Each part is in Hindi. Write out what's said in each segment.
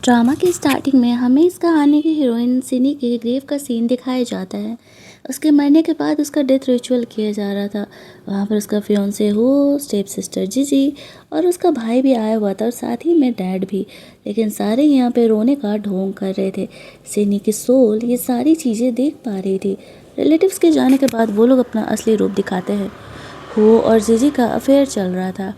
ड्रामा की स्टार्टिंग में हमें इस कहानी की हीरोइन सिनी के ग्रेव का सीन दिखाया जाता है। उसके मरने के बाद उसका डेथ रिचुअल किया जा रहा था। वहाँ पर उसका फियोंसे हो, स्टेप सिस्टर जीजी और उसका भाई भी आया हुआ था और साथ ही में डैड भी। लेकिन सारे यहाँ पे रोने का ढोंग कर रहे थे। सिनी की सोल ये सारी चीज़ें देख पा रही थी। रिलेटिव्स के जाने के बाद वो लोग अपना असली रूप दिखाते हैं। हो और जीजी का अफेयर चल रहा था।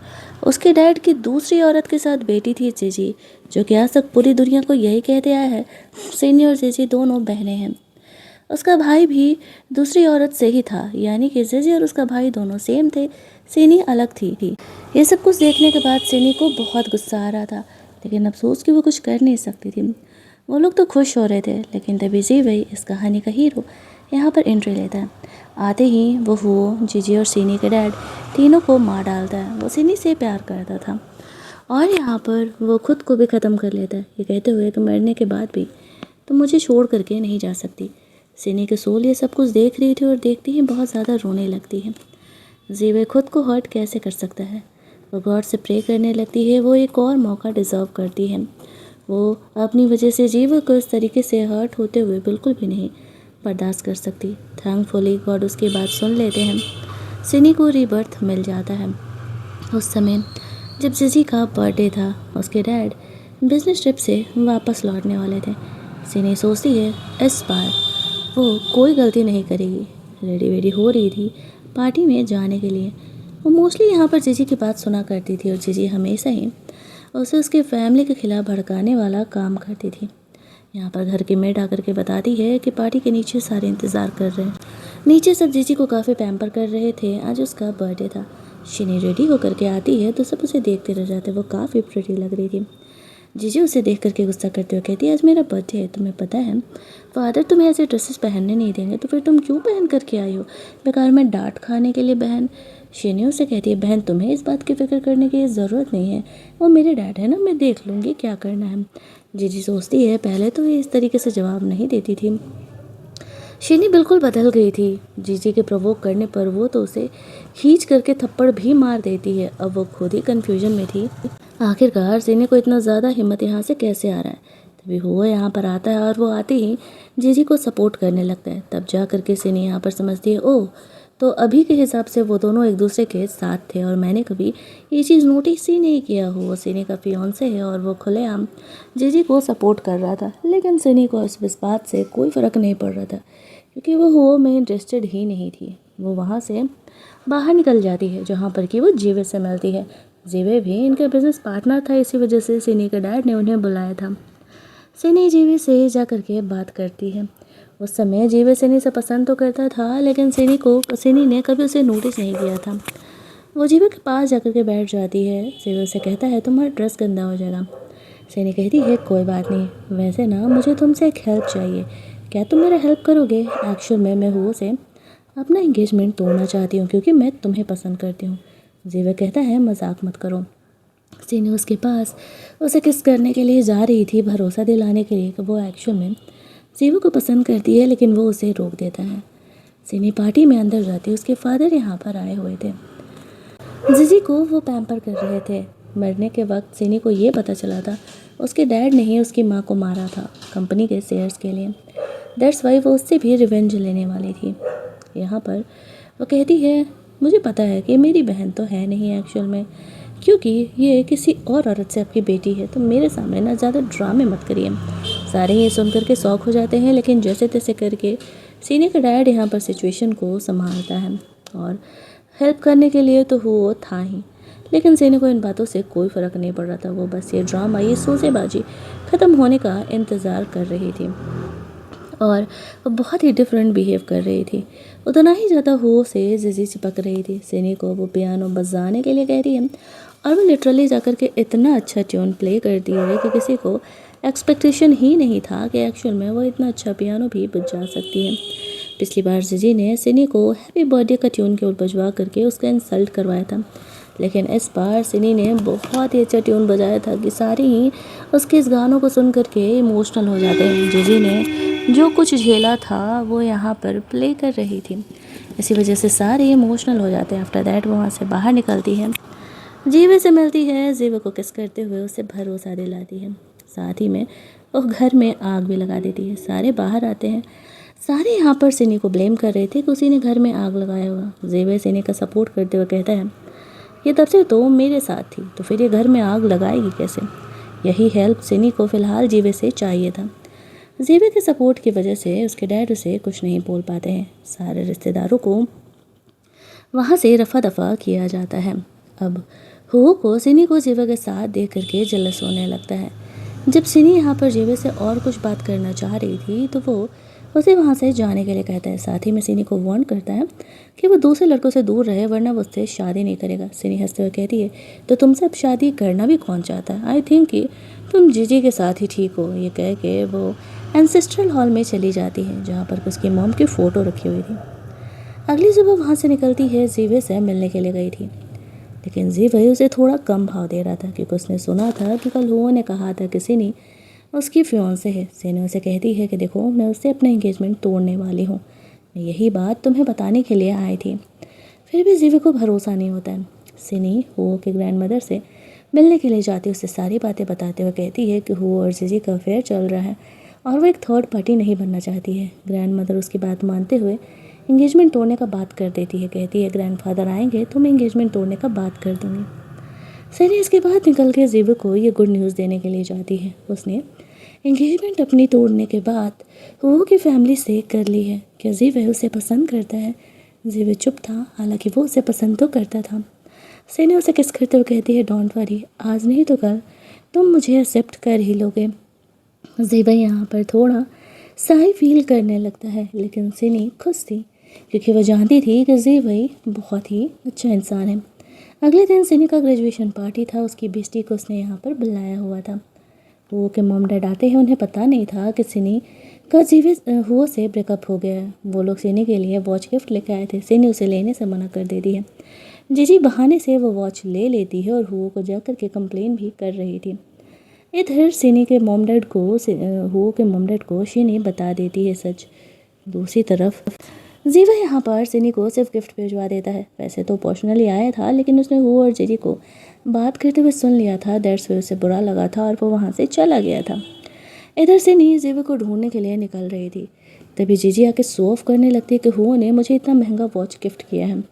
उसके डैड की दूसरी औरत के साथ बेटी थी जीजी, जो कि आज तक पूरी दुनिया को यही कहते आया है सिनी और जीजी दोनों बहनें हैं। उसका भाई भी दूसरी औरत से ही था, यानी कि जीजी और उसका भाई दोनों सेम थे, सिनी अलग थी। ये सब कुछ देखने के बाद सिनी को बहुत गुस्सा आ रहा था, लेकिन अफसोस कि वो कुछ कर नहीं सकती थी। वो लोग तो खुश हो रहे थे, लेकिन तभी जी वही इस कहानी का हीरो यहाँ पर एंट्री लेता है। आते ही वो हुओ, जीजी और सिनी के डैड तीनों को मार डालता है। वो सिनी से प्यार करता था और यहाँ पर वो खुद को भी ख़त्म कर लेता है, ये कहते हुए कि मरने के बाद भी तुम मुझे छोड़ करके नहीं जा सकती। सिनी के सोल ये सब कुछ देख रही थी और देखती ही बहुत ज़्यादा रोने लगती है। जीवे खुद को हर्ट कैसे कर सकता है। वो गॉड से प्रे करने लगती है, वो एक और मौका डिज़र्व करती है। वो अपनी वजह से जीव को इस तरीके से हर्ट होते हुए बिल्कुल भी नहीं बर्दाश्त कर सकती। थैंकफुली गॉड उसकी बात सुन लेते हैं। सिनी को रीबर्थ मिल जाता है। उस समय जब जीजी का बर्थडे था, उसके डैड बिजनेस ट्रिप से वापस लौटने वाले थे। सिनी सोचती है इस बार वो कोई गलती नहीं करेगी। रेडी वेडी हो रही थी पार्टी में जाने के लिए। वो मोस्टली यहाँ पर जीजी की बात सुना करती थी और जीजी हमेशा ही उसे उसके फैमिली के खिलाफ भड़काने वाला काम करती थी। यहाँ पर घर की मेड आकर के बताती है कि पार्टी के नीचे सारे इंतज़ार कर रहे हैं। नीचे सब जीजी को काफ़ी पैम्पर कर रहे थे, आज उसका बर्थडे था। शिनी रेडी होकर के आती है तो सब उसे देखते रह जाते। वो काफ़ी प्रिटी लग रही थी। जीजी उसे देख करके गुस्सा करते हुए कहती है आज मेरा बर्थडे है, तुम्हें पता है फादर तुम्हें ऐसे ड्रेसेस पहनने नहीं देंगे, तो फिर तुम क्यों पहन करके आई हो, बेकार में डांट खाने के लिए। बहन शिनी उसे कहती है बहन तुम्हें इस बात की फिक्र करने की ज़रूरत नहीं है, वो मेरे डैड है ना, मैं देख लूँगी क्या करना है। जीजी सोचती है पहले तो ये इस तरीके से जवाब नहीं देती थी। शिनी बिल्कुल बदल गई थी। जीजी के प्रवोक करने पर वो तो उसे खींच करके थप्पड़ भी मार देती है। अब वो खुद ही कन्फ्यूजन में थी, आखिरकार सिनी को इतना ज़्यादा हिम्मत यहाँ से कैसे आ रहा है। तभी हुआ यहाँ पर आता है और वो आते ही जीजी को सपोर्ट करने लगता है। तब जा करके सिनी यहाँ पर समझती है ओह, तो अभी के हिसाब से वो दोनों एक दूसरे के साथ थे और मैंने कभी ये चीज़ नोटिस ही नहीं किया हो। वो सिनी का फियोंसे है और वो खुलेआम जीजी को सपोर्ट कर रहा था, लेकिन सिनी को इस बात से कोई फ़र्क नहीं पड़ रहा था, क्योंकि वो हुओ में इंटरेस्टेड ही नहीं थी। वो वहाँ से बाहर निकल जाती है, जहाँ पर कि वो जीवे से मिलती है। जीवे भी इनका बिजनेस पार्टनर था, इसी वजह से सिनी के डैड ने उन्हें बुलाया था। सिनी जीवे से जा करके बात करती है। उस समय जीवे सिनी से पसंद तो करता था, लेकिन सिनी ने कभी उसे नोटिस नहीं किया था। वो जीवे के पास जाकर के बैठ जाती है। जीवे उसे कहता है तुम्हारा ड्रेस गंदा हो जाएगा। सिनी कहती है कोई बात नहीं, वैसे ना मुझे तुमसे एक हेल्प चाहिए, क्या तुम मेरा हेल्प करोगे। एक्चुअल में मैं हुओ से अपना एंगेजमेंट तोड़ना चाहती हूँ, क्योंकि मैं तुम्हें पसंद करती हूँ। जीवे कहता है मजाक मत करो। सिनी उसके पास उसे किस करने के लिए जा रही थी, भरोसा दिलाने के लिए कि वो एक्चुअल में जीवो को पसंद करती है, लेकिन वो उसे रोक देता है। सिनी पार्टी में अंदर जाती है। उसके फादर यहाँ पर आए हुए थे। जीजी को वो पैम्पर कर रहे थे। मरने के वक्त सिनी को ये पता चला था उसके डैड ने ही उसकी माँ को मारा था कंपनी के शेयर्स के लिए। दैट्स वाई वो उससे भी रिवेंज लेने वाली थी। यहाँ पर वो कहती है मुझे पता है कि मेरी बहन तो है नहीं एक्चुअल में, क्योंकि ये किसी और औरत से आपकी बेटी है, तो मेरे सामने ना ज़्यादा ड्रामे मत करिए। सारे ये सुन करके शौक हो जाते हैं, लेकिन जैसे तैसे करके सीनियर का डैड यहाँ पर सिचुएशन को संभालता है और हेल्प करने के लिए तो वो था ही, लेकिन सीनियर को इन बातों से कोई फ़र्क नहीं पड़ रहा था। वो बस ये ड्रामा, ये सोसेबाजी ख़त्म होने का इंतज़ार कर रही थी और वो बहुत ही डिफरेंट बिहेव कर रही थी। उतना ही ज़्यादा हो से जीजी चिपक रही थी। सिनी को वो पियानो बजाने के लिए कह रही है और वो लिटरली जाकर के इतना अच्छा ट्यून प्ले करती है कि किसी को एक्सपेक्टेशन ही नहीं था कि एक्चुअल में वो इतना अच्छा पियानो भी बजा सकती है। पिछली बार जीजी ने सिनी को हैप्पी बर्थडे का ट्यून केवल बजवा करके उसका इंसल्ट करवाया था, लेकिन इस बार सिनी ने बहुत ही अच्छा ट्यून बजाया था कि सारे ही उसके इस गानों को सुन करके इमोशनल हो जाते हैं। जीजी ने जो कुछ झेला था वो यहाँ पर प्ले कर रही थी, इसी वजह से सारे इमोशनल हो जाते हैं। आफ्टर दैट वो वहाँ से बाहर निकलती है, जीवे से मिलती है, जीवे को किस करते हुए उसे भरोसा दिलाती है। साथ ही में वो घर में आग भी लगा देती है। सारे बाहर आते हैं। सारे यहाँ पर सिनी को ब्लेम कर रहे थे कि उसी ने घर में आग लगाया होगा। जेवे सिनी का सपोर्ट करते हुए कहता है, ये तब से तो मेरे साथ थी, तो फिर ये घर में आग लगाएगी कैसे? यही हेल्प सिनी को फ़िलहाल जीवे से चाहिए था। जेवे के सपोर्ट की वजह से उसके डैड उसे कुछ नहीं बोल पाते हैं। सारे रिश्तेदारों को वहाँ से रफा दफा किया जाता है। अब हो को सिनी को जेवे के साथ देख करके जलस होने लगता है। जब सिनी यहाँ पर जेवे से और कुछ बात करना चाह रही थी तो वो उसे वहाँ से जाने के लिए कहता है। साथ ही में सिनी को वार्न करता है कि वो दूसरे लड़कों से दूर रहे, वरना वो उससे शादी नहीं करेगा। सिनी हंसते हुए कहती है, तो तुमसे अब शादी करना भी कौन चाहता है? आई थिंक कि तुम जीजी के साथ ही ठीक हो। ये कह के वो एंसेस्ट्रल हॉल में चली जाती है जहाँ पर उसकी मॉम की फ़ोटो रखी हुई थी। अगली सुबह वहाँ से निकलती है, जीवे से मिलने के लिए गई थी, लेकिन जीवे उसे थोड़ा कम भाव दे रहा था क्योंकि उसने सुना था कि कल हुओ ने कहा था कि सिनी उसकी फियांसे है। सिनी उसे कहती है कि देखो, मैं उससे अपना एंगेजमेंट तोड़ने वाली हूँ, मैं यही बात तुम्हें बताने के लिए आई थी। फिर भी जीवे को भरोसा नहीं होता है। सिनी हुओ के ग्रैंड मदर से मिलने के लिए जाती है। उससे सारी बातें बताते हुए कहती है कि हुओ और जीजी का अफेयर चल रहा है और वो एक थर्ड पार्टी नहीं बनना चाहती है। ग्रैंड मदर उसकी बात मानते हुए एंगेजमेंट तोड़ने का बात कर देती है। कहती है, ग्रैंडफादर आएंगे तो मैं एंगेजमेंट तोड़ने का बात कर दूंगी। सनी इसके बाद निकल के जीवे को ये गुड न्यूज़ देने के लिए जाती है। उसने एंगेजमेंट अपनी तोड़ने के बाद वो की फैमिली से कर ली है। क्या जीवे उसे पसंद करता है? जीवे चुप था, हालांकि वो उसे पसंद तो करता था। सनी उसे किस करते हुए कहती है, डोंट वरी, आज नहीं तो कल तुम मुझे एक्सेप्ट कर ही लोगे। जीवा यहाँ पर थोड़ा सही फील करने लगता है, लेकिन सिनी खुश थी क्योंकि वह जानती थी कि जीवई बहुत ही अच्छा इंसान है। अगले दिन सिनी का ग्रेजुएशन पार्टी था। उसकी बेस्टी को उसने यहाँ पर बुलाया हुआ था। वो के मॉम डैड आते हैं। उन्हें पता नहीं था कि सिनी का जीवे हुओ से ब्रेकअप हो गया है। वो लोग सिनी के लिए वॉच गिफ्ट लेकर आए थे। सिनी उसे लेने से मना कर देती है। जीजी बहाने से वो वॉच ले लेती है और हुओ को जाकर के कंप्लेन भी कर रही थी। इधर सिनी के मॉम डैड को हुओ के मॉम डैड को सिनी बता देती है सच। दूसरी तरफ जीवा यहाँ पर सिनी को सिर्फ गिफ्ट भिजवा देता है। वैसे तो पर्सनली आया था, लेकिन उसने हुओ और जीजी को बात करते हुए सुन लिया था। दैट्स वे उसे बुरा लगा था और वो वहाँ से चला गया था। इधर सिनी जीवा को ढूंढने के लिए निकल रही थी। तभी जीजी आके शो ऑफ करने लगती है कि हुओ ने मुझे इतना महंगा वॉच गिफ्ट किया है।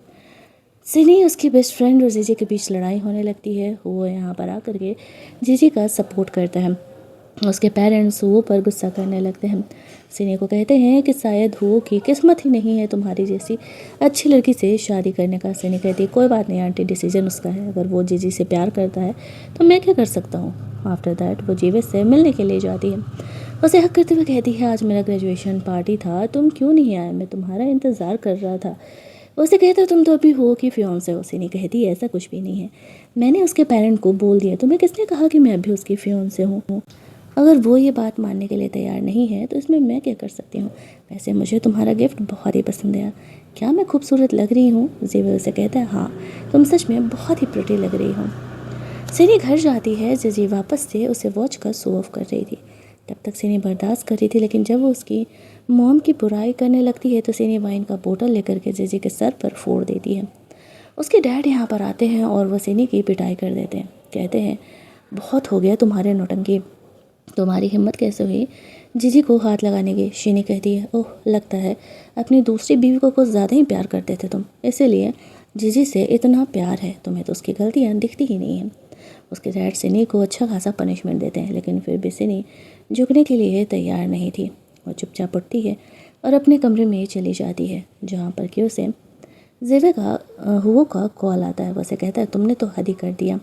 सिनी उसकी बेस्ट फ्रेंड और जीजी के बीच लड़ाई होने लगती है। हुओ यहाँ पर आकर के जीजी का सपोर्ट करता है। उसके पेरेंट्स हुओ पर गुस्सा करने लगते हैं। सिनी को कहते हैं कि शायद हुओ की किस्मत ही नहीं है तुम्हारी जैसी अच्छी लड़की से शादी करने का। सिनी कहती है, कोई बात नहीं आंटी, डिसीजन उसका है। अगर वो जीजी से प्यार करता है तो मैं क्या कर सकता हूँ। आफ्टर दैट वो जीवे से मिलने के लिए जाती है। उसे हक करते हुए कहती है, आज मेरा ग्रेजुएशन पार्टी था, तुम क्यों नहीं आए? मैं तुम्हारा इंतज़ार कर रहा था। उसे कहता, तुम तो अभी हो कि फियांसे हो। सिनी कहती है, ऐसा कुछ भी नहीं है, मैंने उसके पेरेंट को बोल दिया। तुम्हें किसने कहा कि मैं अभी उसकी फियांसे हूँ? अगर वो ये बात मानने के लिए तैयार नहीं है तो इसमें मैं क्या कर सकती हूँ? वैसे मुझे तुम्हारा गिफ्ट बहुत ही पसंद आया। क्या मैं खूबसूरत लग रही हूँ? जीवे उसे कहता है, हाँ तुम सच में बहुत ही प्रिटी लग रही हो। सिनी घर जाती है। जीजी वापस से उसे वॉच का शो ऑफ कर रही थी। तब तक सिनी बर्दाश्त कर रही थी, लेकिन जब वो उसकी मॉम की बुराई करने लगती है तो सिनी वाइन का बोतल लेकर के जीजी के सर पर फोड़ देती है। उसके डैड यहाँ पर आते हैं और वह सिनी की पिटाई कर देते हैं। कहते हैं, बहुत हो गया तुम्हारे नौटंकी, तुम्हारी हिम्मत कैसे हुई जीजी को हाथ लगाने की? सिनी कहती है, ओह लगता है अपनी दूसरी बीवी को कुछ ज़्यादा ही प्यार करते थे तुम, इसीलिए जीजी से इतना प्यार है तुम्हें, तो उसकी गलतियाँ दिखती ही नहीं हैं। उसके डैड सिनी को अच्छा खासा पनिशमेंट देते हैं, लेकिन फिर भी सिनी झुकने के लिए तैयार नहीं थी। वो चुपचाप उठती है और अपने कमरे में चली जाती है, जहाँ पर कि उसे जेवे का हुओ का कॉल आता है। वो उसे कहता है, तुमने तो हद ही कर दिया।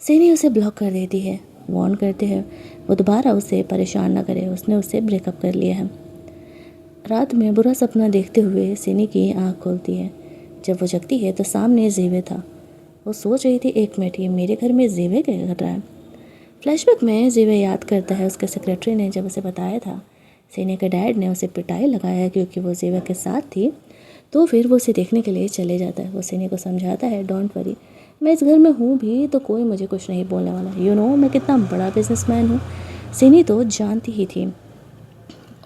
सिनी उसे ब्लॉक कर देती है। वार्न करते हैं वो दोबारा उसे परेशान ना करे, उसने उससे ब्रेकअप कर लिया है। रात में बुरा सपना देखते हुए सिनी की आँख खुलती है। जब वो जगती है तो सामने जेवे था। वो सोच रही थी, एक मिनट, ये मेरे घर में जेवे क्या कर रहा है? फ्लैशबैक में जेवे याद करता है उसके सेक्रेटरी ने जब उसे बताया था सिनी के डैड ने उसे पिटाई लगाया क्योंकि वो जेवे के साथ थी। तो फिर वो उसे देखने के लिए चले जाता है। वो सिनी को समझाता है, डोंट वरी, मैं इस घर में हूँ भी तो कोई मुझे कुछ नहीं बोलने वाला। यू नो मैं कितना बड़ा बिजनेसमैन हूँ। सिनी तो जानती ही थी।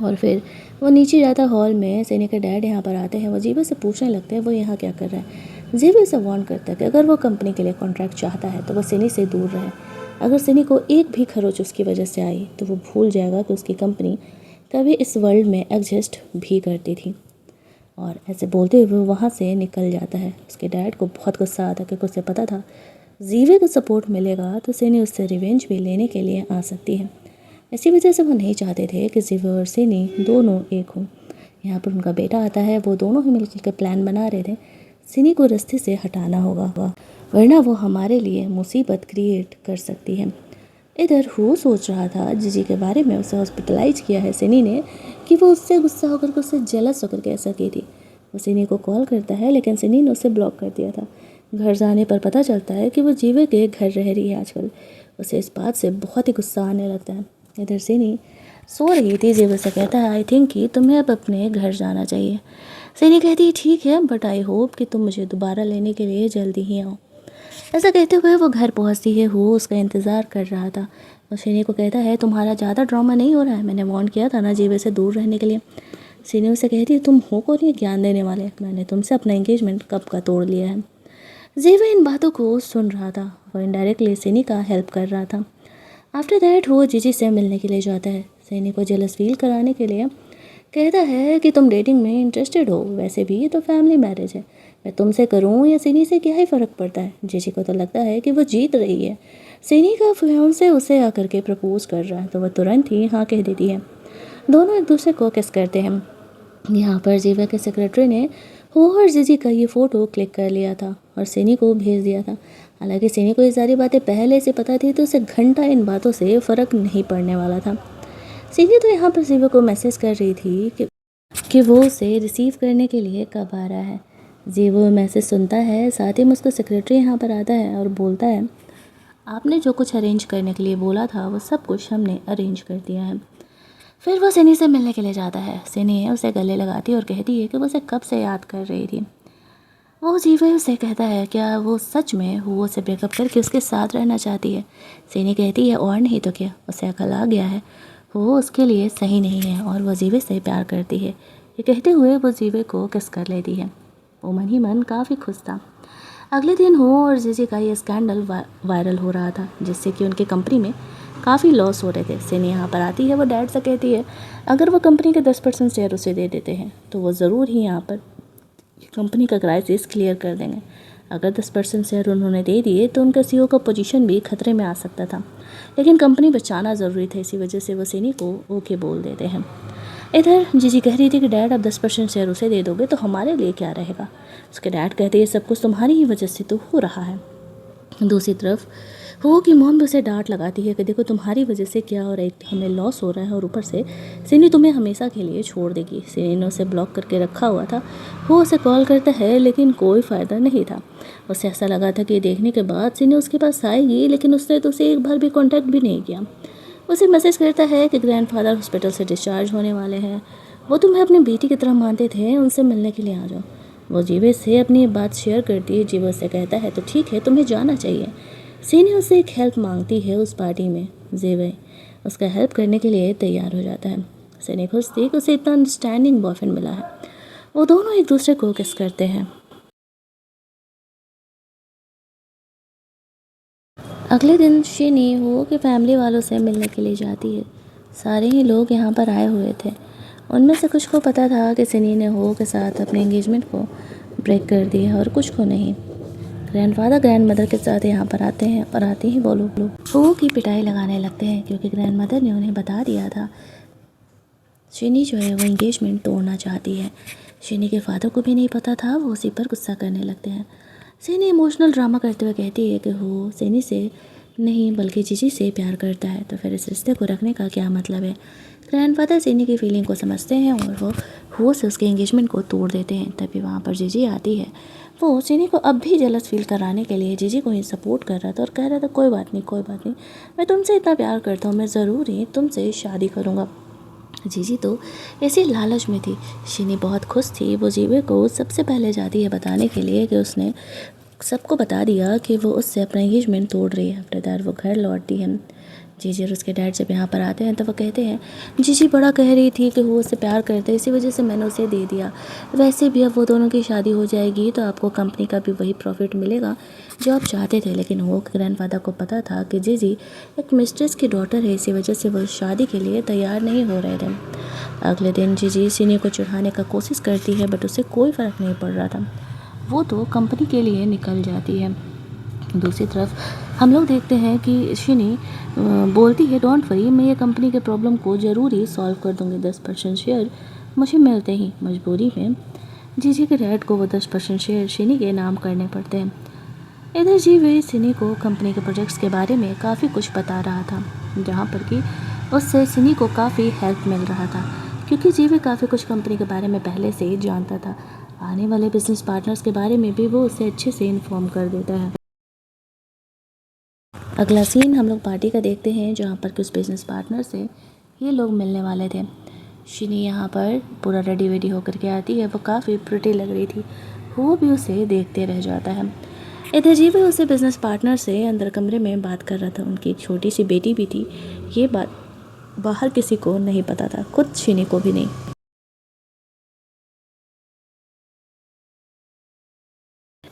और फिर वो नीचे जाता हॉल में। सिनी के डैड यहाँ पर आते हैं। वो जीवे से पूछने लगते हैं वो यहाँ क्या कर रहा है। जीवे से वार्न करता है कि अगर वो कंपनी के लिए कॉन्ट्रैक्ट चाहता है तो वो सिनी से दूर रहे। अगर सनी को एक भी खरोच उसकी वजह से आई तो वो भूल जाएगा कि उसकी कंपनी कभी इस वर्ल्ड में एग्जिस्ट भी करती थी। और ऐसे बोलते हुए वो वहाँ से निकल जाता है। उसके डैड को बहुत गुस्सा आता है क्योंकि उसे पता था जीवे को सपोर्ट मिलेगा तो सनी उससे रिवेंज भी लेने के लिए आ सकती है। इसी वजह से वो नहीं चाहते थे कि जीवे और सनी दोनों एक हों। यहाँ पर उनका बेटा आता है। वो दोनों ही मिलकर के प्लान बना रहे थे। सनी को रास्ते से हटाना होगा वरना वो हमारे लिए मुसीबत क्रिएट कर सकती है। इधर वो सोच रहा था जीजी के बारे में। उसे हॉस्पिटलाइज किया है सनी ने कि वो उससे गुस्सा होकर के उससे जेलस होकर के ऐसा की थी। वो सनी को कॉल करता है लेकिन सनी ने उसे ब्लॉक कर दिया था। घर जाने पर पता चलता है कि वो जीवे के घर रह रही है आजकल। उसे इस बात से बहुत ही गुस्सा आने लगता है। इधर सनी सो रही थी। जीवे से कहता है आई थिंक कि तुम्हें अब अपने घर जाना चाहिए। सनी कहती है ठीक है बट आई होप कि तुम मुझे दोबारा लेने के लिए जल्दी ही आओ। ऐसा कहते हुए वो घर पहुंचती है। वो उसका इंतज़ार कर रहा था। और सनी को कहता है तुम्हारा ज़्यादा ड्रामा नहीं हो रहा है। मैंने वार्न किया था ना जीवे से दूर रहने के लिए। सनी उसे कहती है तुम हो कौन ये ज्ञान देने वाले। मैंने तुमसे अपना एंगेजमेंट कब का तोड़ लिया है। जीवे इन बातों को सुन रहा था। वो इनडायरेक्टली सनी का हेल्प कर रहा था। आफ्टर दैट वो जीजी से मिलने के लिए जाता है। सनी को जेलस फील कराने के लिए कहता है कि तुम डेटिंग में इंटरेस्टेड हो। वैसे भी ये तो फैमिली मैरिज है। मैं तुमसे करूं या सनी से क्या ही फ़र्क पड़ता है। जीजी को तो लगता है कि वो जीत रही है। सनी का फियांसे उसे आकर के प्रपोज कर रहा है तो वह तुरंत ही हाँ कह देती है। दोनों एक दूसरे को किस करते हैं। यहाँ पर जीवा के सेक्रेटरी ने हो और जीजी का ये फ़ोटो क्लिक कर लिया था और सनी को भेज दिया था। हालांकि सनी को ये सारी बातें पहले से पता थी तो उसे घंटा इन बातों से फ़र्क नहीं पड़ने वाला था। सनी तो यहाँ पर जीवा को मैसेज कर रही थी कि वो उसे रिसीव करने के लिए कब आ रहा है। जीवो मैसेज सुनता है। साथ ही में उसका सेक्रेटरी यहाँ पर आता है और बोलता है आपने जो कुछ अरेंज करने के लिए बोला था वो सब कुछ हमने अरेंज कर दिया है। फिर वो सनी से मिलने के लिए जाता है। सनी उसे गले लगाती है और कहती है कि वो उसे कब से याद कर रही थी। वो जीवे उसे कहता है क्या वो सच में वो उसे ब्रेकअप करके उसके साथ रहना चाहती है। सनी कहती है और नहीं तो क्या, उसे अकल आ गया है, वो उसके लिए सही नहीं है और वो जीवे से प्यार करती है। ये कहते हुए वो जीवे को किस कर लेती है। वो मन ही मन काफ़ी खुश था। अगले दिन हो और जीजी का ये स्कैंडल वायरल हो रहा था जिससे कि उनकी कंपनी में काफ़ी लॉस हो रहे थे। सनी यहाँ पर आती है। वो डैड से कहती है अगर वो कंपनी के 10% शेयर उसे दे देते हैं तो वो ज़रूर ही यहाँ पर कंपनी का क्राइसिस क्लियर कर देंगे। अगर 10% शेयर उन्होंने दे दिए तो उनका सीईओ का पोजीशन भी खतरे में आ सकता था। लेकिन कंपनी बचाना ज़रूरी था। इसी वजह से वो सनी को ओके बोल देते हैं। इधर जीजी कह रही थी कि डैड अब 10% शेयर उसे दे दोगे तो हमारे लिए क्या रहेगा। उसके डैड कहते हैं सब कुछ तुम्हारी ही वजह से तो हो रहा है। दूसरी तरफ हो कि मॉम भी उसे डांट लगाती है कि देखो तुम्हारी वजह से क्या हो रहा है, हमें लॉस हो रहा है और ऊपर से सनी तुम्हें हमेशा के लिए छोड़ देगी। सनी ने उसे ब्लॉक करके रखा हुआ था। वो उसे कॉल करता है लेकिन कोई फ़ायदा नहीं था। उसे ऐसा लगा था कि देखने के बाद सनी उसके पास आएगी लेकिन उसने तो उसे एक बार भी कॉन्टैक्ट भी नहीं किया। उसे मैसेज करता है कि ग्रैंडफादर हॉस्पिटल से डिस्चार्ज होने वाले हैं, वो तुम्हें अपनी बेटी की तरह मानते थे, उनसे मिलने के लिए आ जाओ। वो जीवे से अपनी बात शेयर करती है। जीवे से कहता है तो ठीक है तुम्हें जाना चाहिए। सनी उससे एक हेल्प मांगती है उस पार्टी में। जीवे उसका हेल्प करने के लिए तैयार हो जाता है। सनी खुश थी कि उसे इतना अंडरस्टैंडिंग बॉयफ्रेंड मिला है। वो दोनों एक दूसरे को किस करते हैं। अगले दिन शिनी हो के फैमिली वालों से मिलने के लिए जाती है। सारे ही लोग यहाँ पर आए हुए थे। उनमें से कुछ को पता था कि सनी ने हो के साथ अपने एंगेजमेंट को ब्रेक कर दिया और कुछ को नहीं। ग्रैंडफादर ग्रैंडमदर के साथ यहाँ पर आते हैं और आते ही वो लोग हो की पिटाई लगाने लगते हैं क्योंकि ग्रैंडमदर ने उन्हें बता दिया था शिनी जो है वो एंगेजमेंट तोड़ना चाहती है। शिनी के फादर को भी नहीं पता था। वो उसी पर गुस्सा करने लगते हैं। सनी इमोशनल ड्रामा करते हुए कहती है कि वो सनी से नहीं बल्कि जीजी से प्यार करता है तो फिर इस रिश्ते को रखने का क्या मतलब है। ग्रैंडफादर सनी की फीलिंग को समझते हैं और वो हो से उसके एंगेजमेंट को तोड़ देते हैं। तभी वहाँ पर जीजी आती है। वो सनी को अब भी जलस फील कराने के लिए जीजी को ही सपोर्ट कर रहा था और कह रहा था कोई बात नहीं, मैं तुमसे इतना प्यार करता हूँ, मैं ज़रूर ही तुमसे शादी करूँगा। जीजी तो ऐसी लालच में थी। शिनी बहुत खुश थी। वो जीवे को सबसे पहले जाती है बताने के लिए कि उसने सबको बता दिया कि वो उससे अपना एंगेजमेंट तोड़ रही है। आफ्टर दैट वो घर लौटती है। जीजी और उसके डैड जब यहाँ पर आते हैं तो वो कहते हैं जीजी बड़ा कह रही थी कि वो उससे प्यार करते हैं, इसी वजह से मैंने उसे दे दिया। वैसे भी अब वो दोनों की शादी हो जाएगी तो आपको कंपनी का भी वही प्रॉफिट मिलेगा जो आप चाहते थे, लेकिन वो ग्रैंडफादर को पता था कि जीजी एक मिस्ट्रेस की डॉटर है, इसी वजह से वो शादी के लिए तैयार नहीं हो रहे थे। अगले दिन जीजी सिनी को चिढ़ाने का कोशिश करती है, बट उसे कोई फ़र्क नहीं पड़ रहा था। वो तो कंपनी के लिए निकल जाती है। दूसरी तरफ हम लोग देखते हैं कि शिनी बोलती है, डोंट वरी, मैं ये कंपनी के प्रॉब्लम को ज़रूर ही सॉल्व कर दूँगी। 10% शेयर मुझे मिलते ही। मजबूरी में जीजी के डैड को वो 10% शेयर शिनी के नाम करने पड़ते हैं। इधर जीवी सिनी को कंपनी के प्रोजेक्ट्स के बारे में काफ़ी कुछ बता रहा था, जहाँ पर कि उससे सिनी को काफ़ी हेल्प मिल रहा था, क्योंकि जीवी काफ़ी कुछ कंपनी के बारे में पहले से ही जानता था। आने वाले बिजनेस पार्टनर्स के बारे में भी वो उसे अच्छे से इन्फॉर्म कर देता है। अगला सीन हम लोग पार्टी का देखते हैं, जहाँ पर कुछ बिजनेस पार्टनर से ये लोग मिलने वाले थे। शिनी यहाँ पर पूरा रेडी वेडी होकर के आती है। वो काफ़ी प्रिटी लग रही थी। वो भी उसे देखते रह जाता है। इधर जीवी उसे बिजनेस पार्टनर से अंदर कमरे में बात कर रहा था। उनकी एक छोटी सी बेटी भी थी। ये बात बाहर किसी को नहीं पता था, खुद शिनी को भी नहीं।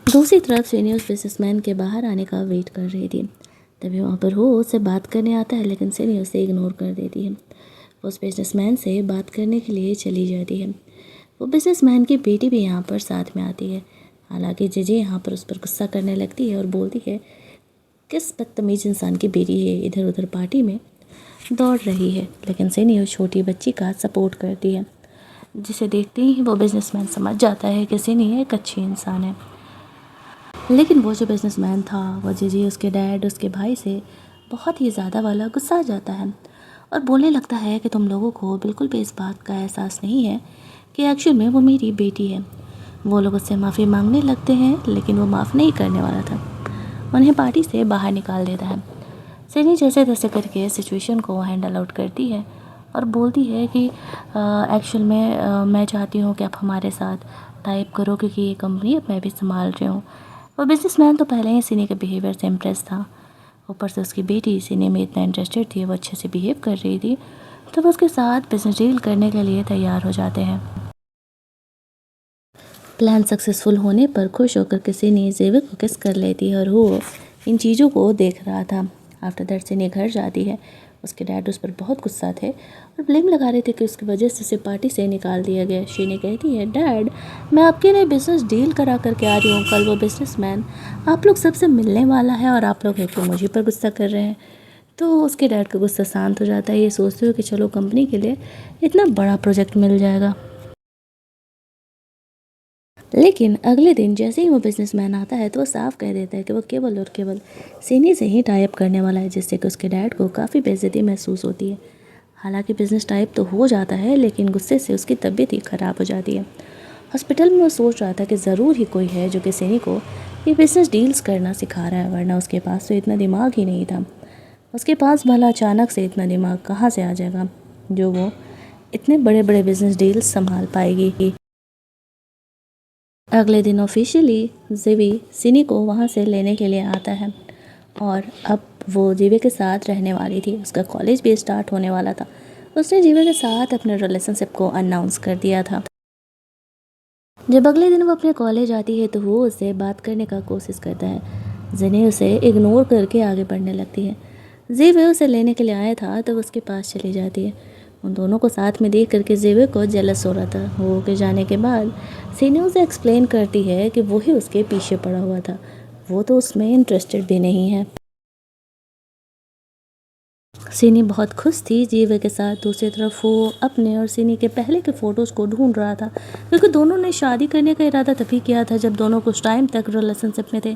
दूसरी तरफ शिनी उस बिजनेसमैन के बाहर आने का वेट कर रही थी। तभी वहाँ पर वो उससे बात करने आता है, लेकिन शिनी उसे इग्नोर कर देती है। वो उस बिजनेसमैन से बात करने के लिए चली जाती है। वो बिजनेसमैन की बेटी भी यहाँ पर साथ में आती है। हालांकि जीजी यहाँ पर उस पर गुस्सा करने लगती है और बोलती है, किस बदतमीज इंसान की बेटी है, इधर उधर पार्टी में दौड़ रही है। लेकिन सिनी उस छोटी बच्ची का सपोर्ट करती है, जिसे देखते ही वो बिजनेसमैन समझ जाता है कि सिनी एक अच्छी इंसान है। लेकिन वो जो बिजनेसमैन था, वो जीजी, उसके डैड, उसके भाई से बहुत ही ज़्यादा वाला गुस्सा आ जाता है और बोलने लगता है कि तुम लोगों को बिल्कुल भी इस बात का एहसास नहीं है कि एक्चुअल में वो मेरी बेटी है। वो लोग उससे माफ़ी मांगने लगते हैं, लेकिन वो माफ़ नहीं करने वाला था। उन्हें पार्टी से बाहर निकाल देता है। सिनी जैसे तैसे करके सिचुएशन को हैंडल आउट करती है और बोलती है कि एक्चुअल में मैं चाहती हूँ कि आप हमारे साथ टाइप करो, क्योंकि ये कंपनी अब मैं भी संभाल रही हूँ। वो बिजनेसमैन तो पहले ही सिनी के बिहेवियर से इम्प्रेस था। ऊपर से उसकी बेटी सिनी में इतना इंटरेस्टेड थी, वो अच्छे से बिहेव कर रही थी, तो वो उसके साथ बिजनेस डील करने के लिए तैयार हो जाते हैं। प्लान सक्सेसफुल होने पर खुश होकर के सिनी जेवी को किस कर लेती है और वो इन चीज़ों को देख रहा था। आफ्टर दैट सिनी घर जाती है। उसके डैड उस पर बहुत गुस्सा थे और ब्लेम लगा रहे थे कि उसकी वजह से उसे पार्टी से निकाल दिया गया। शिनी कहती है, डैड, मैं आपके लिए बिजनेस डील करा करके आ रही हूँ। कल वो बिजनेसमैन आप लोग सबसे मिलने वाला है और आप लोग है कि मुझे पर गुस्सा कर रहे हैं। तो उसके डैड का गुस्सा शांत हो जाता है, ये सोचते हुए कि चलो कंपनी के लिए इतना बड़ा प्रोजेक्ट मिल जाएगा। लेकिन अगले दिन जैसे ही वो बिजनेसमैन आता है तो वो साफ कह देता है कि वो केवल और केवल सिनी से ही टाइप करने वाला है, जिससे कि उसके डैड को काफ़ी बेइज्जती महसूस होती है। हालांकि बिजनेस टाइप तो हो जाता है, लेकिन गुस्से से उसकी तबीयत ही ख़राब हो जाती है। हॉस्पिटल में वो सोच रहा था कि ज़रूर ही कोई है जो कि सिनी को ये बिज़नेस डील्स करना सिखा रहा है, वरना उसके पास तो इतना दिमाग ही नहीं था। उसके पास भला अचानक से इतना दिमाग कहाँ से आ जाएगा जो वो इतने बड़े बड़े बिजनेस डील्स संभाल पाएगी। अगले दिन ऑफिशियली जीवी सिनी को वहाँ से लेने के लिए आता है और अब वो जीवी के साथ रहने वाली थी। उसका कॉलेज भी स्टार्ट होने वाला था। उसने जीवी के साथ अपने रिलेशनशिप को अनाउंस कर दिया था। जब अगले दिन वो अपने कॉलेज आती है तो वो उससे बात करने का कोशिश करता है। जिनी उसे इग्नोर करके आगे बढ़ने लगती है। जीवी उसे लेने के लिए आया था तो उसके पास चली जाती है। उन दोनों को साथ में देख करके जेवे को जेलस हो रहा था। वो के जाने के बाद सीनी उसे एक्सप्लेन करती है कि वो ही उसके पीछे पड़ा हुआ था, वो तो उसमें इंटरेस्टेड भी नहीं है। सीनी बहुत खुश थी जीवे के साथ। दूसरी तरफ वो अपने और सीनी के पहले के फ़ोटोज़ को ढूंढ रहा था, क्योंकि दोनों ने शादी करने का इरादा तभी किया था जब दोनों कुछ टाइम तक रिलेशनशिप में थे।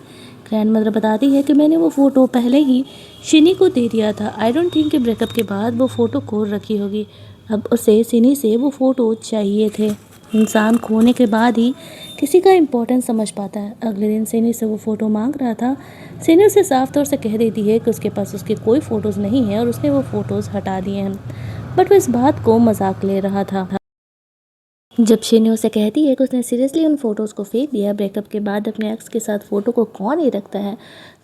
ग्रैंड मदर बताती है कि मैंने वो फ़ोटो पहले ही शिनी को दे दिया था। आई डोंट थिंक कि ब्रेकअप के बाद वो फ़ोटो खो रखी होगी। अब उसे सिनी से वो फ़ोटो चाहिए थे। इंसान खोने के बाद ही किसी का इम्पोर्टेंस समझ पाता है। अगले दिन सिनी से वो फ़ोटो मांग रहा था। सिनी उसे साफ तौर से कह देती है कि उसके पास उसके कोई फ़ोटोज़ नहीं है और उसने वो फ़ोटोज़ हटा दिए हैं, बट वो इस बात को मजाक ले रहा था। जब शिन्यो उसे कहती है कि उसने सीरियसली उन फ़ोटोज़ को फेंक दिया ब्रेकअप के बाद, अपने एक्स के साथ फ़ोटो को कौन ही रखता है,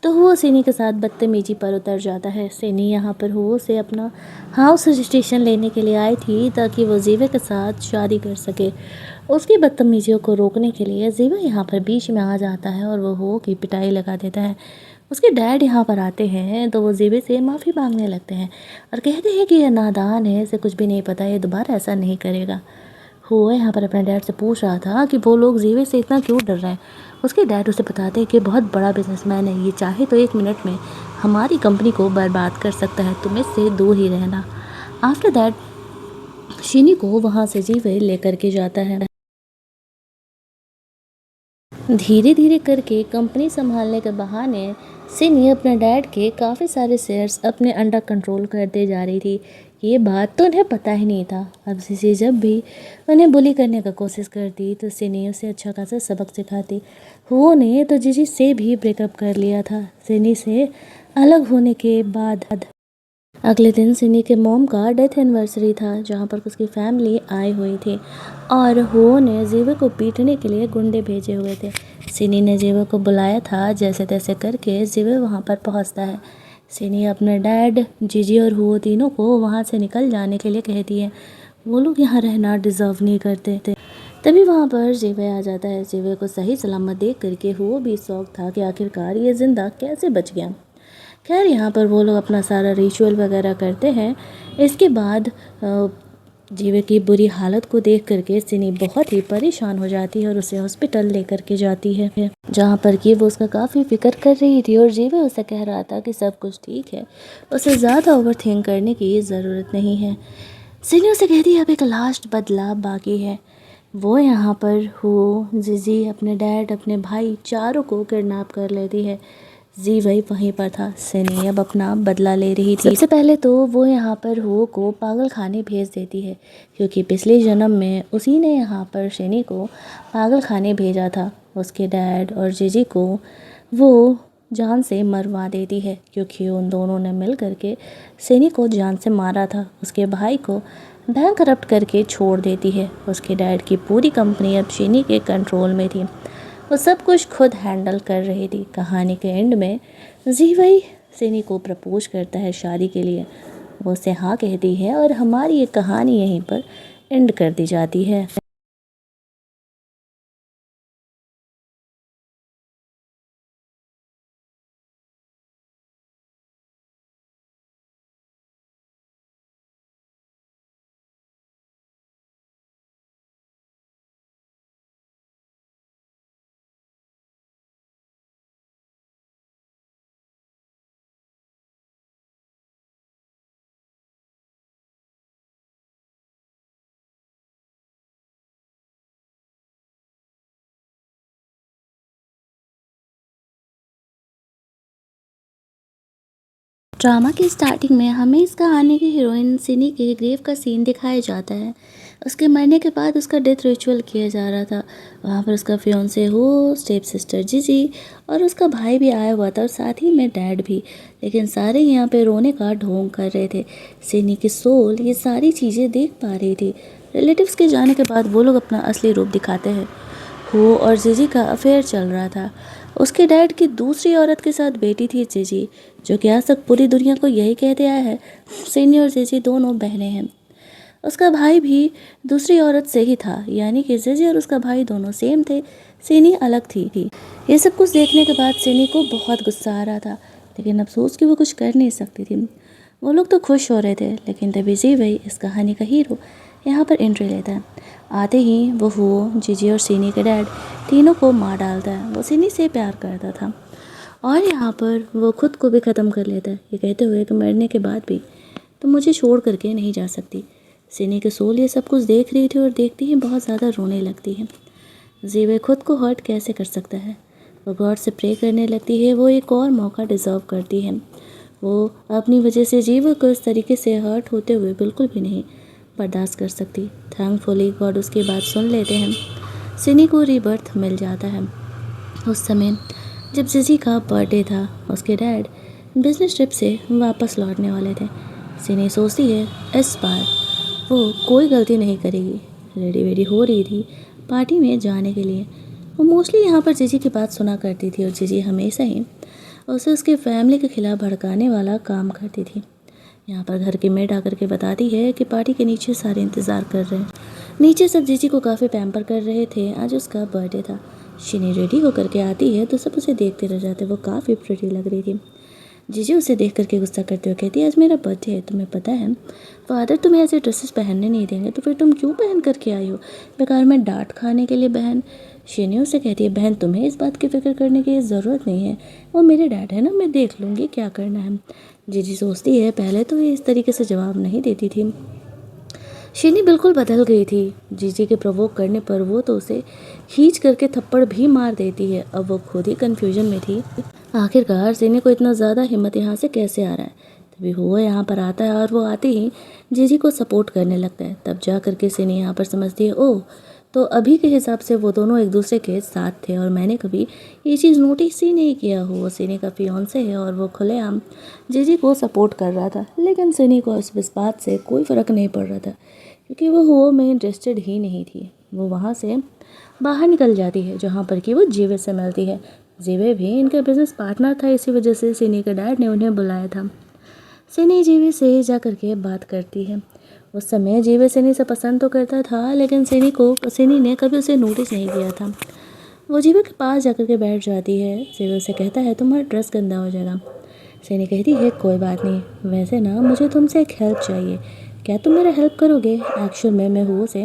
तो वो सिनी के साथ बदतमीजी पर उतर जाता है। सिनी यहाँ पर वो से अपना हाउस रजिस्ट्रेशन लेने के लिए आई थी ताकि वो जीवे के साथ शादी कर सके। उसकी बदतमीजियों को रोकने के लिए जीवा यहाँ पर बीच में आ जाता है और वो हो की पिटाई लगा देता है। उसके डैड यहाँ पर आते हैं तो वो जीवे से माफ़ी मांगने लगते हैं और कहते हैं कि यह नादान है, इसे कुछ भी नहीं पता, ये दोबारा ऐसा नहीं करेगा। हुआ यहाँ पर अपने डैड से पूछ रहा था कि वो लोग जीवे से इतना क्यों डर रहे हैं। उसके डैड उसे बताते हैं कि बहुत बड़ा बिजनेसमैन है, ये चाहे तो 1 मिनट में हमारी कंपनी को बर्बाद कर सकता है, तुम इससे दूर ही रहना। आफ्टर दैट शिनी को वहाँ से जीवे लेकर के जाता है। धीरे धीरे करके कंपनी संभालने के बहाने सिनी अपने डैड के काफ़ी सारे शेयर्स अपने अंडर कंट्रोल करते जा रही थी। ये बात तो उन्हें पता ही नहीं था। अब सिसी जब भी उन्हें बुली करने का कोशिश करती तो सिनी उसे अच्छा खासा सबक सिखाती। वो ने तो जीजी से भी ब्रेकअप कर लिया था। सिनी से अलग होने के बाद अगले दिन सिनी के मॉम का डेथ एनिवर्सरी था, जहाँ पर उसकी फैमिली आई हुई थी और हो ने जीवे को पीटने के लिए गुंडे भेजे हुए थे। सिनी ने जीवे को बुलाया था, जैसे तैसे करके जीवे वहाँ पर पहुँचता है। सिनी अपने डैड, जीजी और हो तीनों को वहाँ से निकल जाने के लिए कहती है। वो लोग यहाँ रहना डिज़र्व नहीं करते थे। तभी वहाँ पर जीवे आ जाता है। जीवे को सही सलामत देख करके हो भी शौक था कि आखिरकार ये ज़िंदा कैसे बच गया। खैर यहाँ पर वो लोग अपना सारा रिचुअल वगैरह करते हैं। इसके बाद जीवे की बुरी हालत को देख करके सिनी बहुत ही परेशान हो जाती है और उसे हॉस्पिटल लेकर के जाती है, जहाँ पर कि वो उसका काफ़ी फिक्र कर रही थी और जीवे उसे कह रहा था कि सब कुछ ठीक है, उसे ज़्यादा ओवर थिंक करने की ज़रूरत नहीं है। सिनी उसे कहती है अब एक लास्ट बदलाव बाकी है। वो यहाँ पर हो, जीजी, अपने डैड, अपने भाई, चारों को किडनैप कर लेती है। जी वहीं पर था। सिनी अब अपना बदला ले रही थी। सबसे पहले तो वो यहाँ पर हो को पागल खाने भेज देती है, क्योंकि पिछले जन्म में उसी ने यहाँ पर सिनी को पागल खाने भेजा था। उसके डैड और जीजी को वो जान से मरवा देती है, क्योंकि उन दोनों ने मिल करके सिनी को जान से मारा था। उसके भाई को बैंक करप्ट करके छोड़ देती है। उसके डैड की पूरी कंपनी अब सिनी के कंट्रोल में थी। वो सब कुछ खुद हैंडल कर रही थी। कहानी के एंड में जीवई सिनी को प्रपोज करता है शादी के लिए। वो उसे हाँ कहती है और हमारी ये कहानी यहीं पर एंड कर दी जाती है। ड्रामा की स्टार्टिंग में हमें इस कहानी की हीरोइन सिनी के ग्रेव का सीन दिखाया जाता है। उसके मरने के बाद उसका डेथ रिचुअल किया जा रहा था। वहाँ पर उसका फियोंसे हो, स्टेप सिस्टर जीजी और उसका भाई भी आया हुआ था और साथ ही में डैड भी। लेकिन सारे यहाँ पे रोने का ढोंग कर रहे थे। सिनी की सोल ये सारी चीज़ें देख पा रही थी। रिलेटिव्स के जाने के बाद वो लोग अपना असली रूप दिखाते हैं। हो और जीजी का अफेयर चल रहा था। उसके डैड की दूसरी औरत के साथ बेटी थी जीजी, जो कि आज तक पूरी दुनिया को यही कहते आया है सिनी और जीजी दोनों बहनें हैं। उसका भाई भी दूसरी औरत से ही था, यानी कि जीजी और उसका भाई दोनों सेम थे, सिनी अलग थी। ये सब कुछ देखने के बाद सिनी को बहुत गुस्सा आ रहा था, लेकिन अफसोस कि वो कुछ कर नहीं सकती थी। वो लोग तो खुश हो रहे थे, लेकिन तभी जीवई, इस कहानी का हीरो, यहाँ पर एंट्री लेता है। आते ही वो हो, जीजी और सिनी के डैड तीनों को मार डालता है। वो सिनी से प्यार करता था और यहाँ पर वो खुद को भी ख़त्म कर लेता है, ये कहते हुए कि मरने के बाद भी तुम मुझे छोड़ करके नहीं जा सकती। सिनी के सोल ये सब कुछ देख रही थी और देखती ही बहुत ज़्यादा रोने लगती है। जीवे खुद को हर्ट कैसे कर सकता है। वो गॉड से प्रे करने लगती है, वो एक और मौका डिज़र्व करती है। वो अपनी वजह से जीवे को इस तरीके से हर्ट होते हुए बिल्कुल भी नहीं बर्दाश्त कर सकती। थैंकफुली गॉड उसकी बात सुन लेते हैं। सिनी को रीबर्थ मिल जाता है। उस समय जब जीजी का बर्थडे था, उसके डैड बिजनेस ट्रिप से वापस लौटने वाले थे। सिनी सोचती है इस बार वो कोई गलती नहीं करेगी। रेडी वेडी हो रही थी पार्टी में जाने के लिए। वो मोस्टली यहाँ पर जीजी की बात सुना करती थी और जीजी हमेशा ही उसे उसके फैमिली के खिलाफ भड़काने वाला काम करती थी। यहाँ पर घर की मेड आकर के बताती है कि पार्टी के नीचे सारे इंतज़ार कर रहे हैं। नीचे सब जीजी को काफ़ी पैम्पर कर रहे थे, आज उसका बर्थडे था। शिनी रेडी होकर के आती है तो सब उसे देखते रह जाते, वो काफ़ी प्रिटी लग रही थी। जीजी उसे देख करके गुस्सा करते हुए कहती है, आज मेरा बर्थडे है, तुम्हें पता है फादर तुम्हें ऐसे ड्रेसेस पहनने नहीं देंगे, तो फिर तुम क्यों पहन करके आई हो, बेकार में डांट खाने के लिए। बहन शिनी उसे कहती है, बहन तुम्हें इस बात की फिक्र करने की ज़रूरत नहीं है, वो मेरे डैड है ना, मैं देख लूँगी क्या करना है। जीजी सोचती है पहले तो ये इस तरीके से जवाब नहीं देती थी। शिनी बिल्कुल बदल गई थी। जीजी के प्रवोक करने पर वो तो उसे खींच करके थप्पड़ भी मार देती है। अब वो खुद ही कन्फ्यूजन में थी, आखिरकार शिनी को इतना ज़्यादा हिम्मत यहाँ से कैसे आ रहा है। तभी वो यहाँ पर आता है और वो आते ही जीजी को सपोर्ट करने लगता है। तब जा करके शिनी यहाँ पर समझती है, ओह तो अभी के हिसाब से वो दोनों एक दूसरे के साथ थे और मैंने कभी ये चीज़ नोटिस ही नहीं किया हो। वो सिनी का फियांसे है और वो खुलेआम जीजी को सपोर्ट कर रहा था, लेकिन सिनी को इस बात से कोई फ़र्क नहीं पड़ रहा था क्योंकि वो में इंटरेस्टेड ही नहीं थी। वो वहाँ से बाहर निकल जाती है जहाँ पर कि वो जीवे से मिलती है। जीवे भी इनका बिजनेस पार्टनर था, इसी वजह से सिनी के डैड ने उन्हें बुलाया था। सिनी जीवे से जा कर के बात करती है। उस समय जीवे सिनी से पसंद तो करता था, लेकिन सिनी ने कभी उसे नोटिस नहीं किया था। वो जीवे के पास जाकर के बैठ जाती है। जीवे उसे कहता है, तुम्हारा ड्रेस गंदा हो जाएगा। सिनी कहती है, कोई बात नहीं, वैसे ना मुझे तुमसे एक हेल्प चाहिए, क्या तुम मेरा हेल्प करोगे। एक्चुअल में मैं हुओ से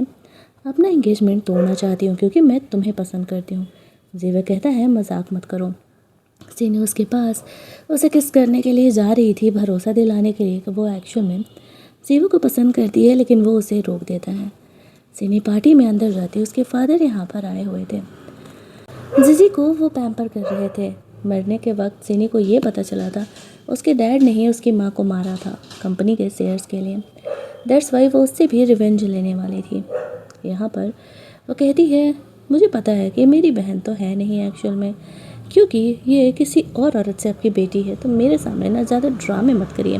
अपना एंगेजमेंट तोड़ना चाहती हूँ क्योंकि मैं तुम्हें पसंद करती हूँ। जीवे कहता है, मजाक मत करो। सिनी उसके पास उसे किस करने के लिए जा रही थी, भरोसा दिलाने के लिए कि वो एक्चुअल में जीवो को पसंद करती है, लेकिन वो उसे रोक देता है। सिनी पार्टी में अंदर जाती है, उसके फादर यहाँ पर आए हुए थे। जीजी को वो पैम्पर कर रहे थे। मरने के वक्त सिनी को ये पता चला था उसके डैड ने ही उसकी माँ को मारा था कंपनी के शेयर्स के लिए। दैट्स वाई वो उससे भी रिवेंज लेने वाली थी। यहाँ पर वो कहती है, मुझे पता है कि मेरी बहन तो है नहीं एक्चुअल में, क्योंकि ये किसी और औरत से आपकी बेटी है, तो मेरे सामने ना ज़्यादा ड्रामे मत करिए।